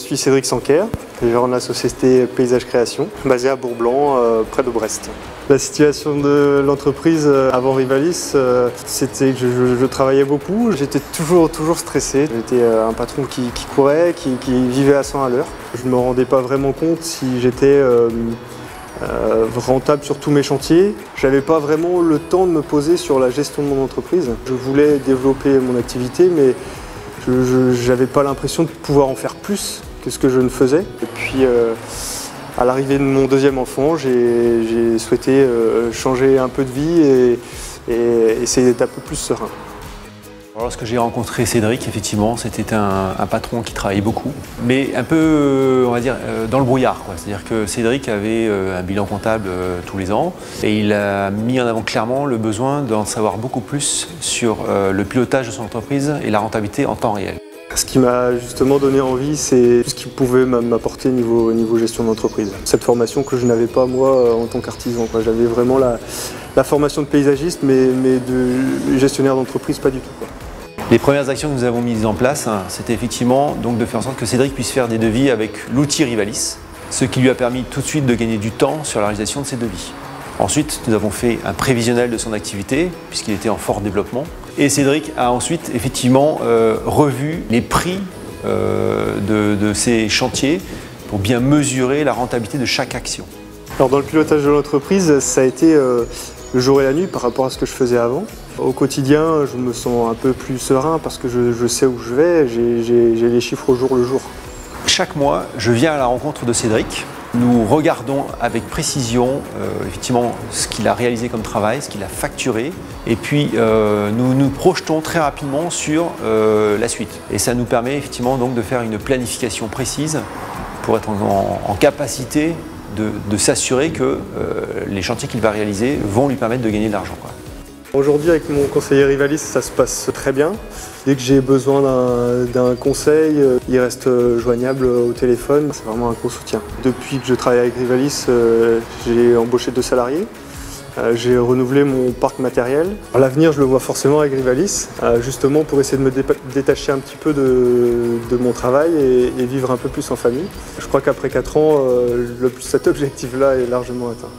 suis Cédric Sanquer, gérant de la société Paysage Création, basée à Bourg-Blanc, près de Brest. La situation de l'entreprise avant Rivalis, c'était que je travaillais beaucoup, j'étais toujours stressé. J'étais un patron qui courait, qui vivait à 100 à l'heure. Je ne me rendais pas vraiment compte si j'étais rentable sur tous mes chantiers. Je n'avais pas vraiment le temps de me poser sur la gestion de mon entreprise. Je voulais développer mon activité, mais je n'avais pas l'impression de pouvoir en faire plus que ce que je ne faisais. Et puis, à l'arrivée de mon deuxième enfant, j'ai souhaité changer un peu de vie et essayer d'être un peu plus serein. Lorsque j'ai rencontré Cédric, effectivement, c'était un patron qui travaillait beaucoup, mais un peu, on va dire, dans le brouillard. C'est-à-dire que Cédric avait un bilan comptable tous les ans et il a mis en avant clairement le besoin d'en savoir beaucoup plus sur le pilotage de son entreprise et la rentabilité en temps réel. Ce qui m'a justement donné envie, c'est tout ce qu'il pouvait m'apporter niveau gestion d'entreprise. Cette formation que je n'avais pas moi en tant qu'artisan. J'avais vraiment la formation de paysagiste, mais de gestionnaire d'entreprise pas du tout. Les premières actions que nous avons mises en place, c'était effectivement donc de faire en sorte que Cédric puisse faire des devis avec l'outil Rivalis, ce qui lui a permis tout de suite de gagner du temps sur la réalisation de ses devis. Ensuite, nous avons fait un prévisionnel de son activité, puisqu'il était en fort développement. Et Cédric a ensuite effectivement revu les prix de ses chantiers pour bien mesurer la rentabilité de chaque action. Alors dans le pilotage de l'entreprise, ça a été le jour et la nuit par rapport à ce que je faisais avant. Au quotidien, je me sens un peu plus serein parce que je sais où je vais, j'ai les chiffres au jour le jour. Chaque mois, je viens à la rencontre de Cédric. Nous regardons avec précision effectivement ce qu'il a réalisé comme travail, ce qu'il a facturé, et puis nous nous projetons très rapidement sur la suite. Et ça nous permet effectivement donc de faire une planification précise pour être en capacité de s'assurer que les chantiers qu'il va réaliser vont lui permettre de gagner de l'argent. Aujourd'hui, avec mon conseiller Rivalis, ça se passe très bien. Dès que j'ai besoin d'un conseil, il reste joignable au téléphone. C'est vraiment un gros soutien. Depuis que je travaille avec Rivalis, j'ai embauché 2 salariés. J'ai renouvelé mon parc matériel. À l'avenir, je le vois forcément avec Rivalis, justement pour essayer de me détacher un petit peu de mon travail et vivre un peu plus en famille. Je crois qu'après 4 ans, cet objectif-là est largement atteint.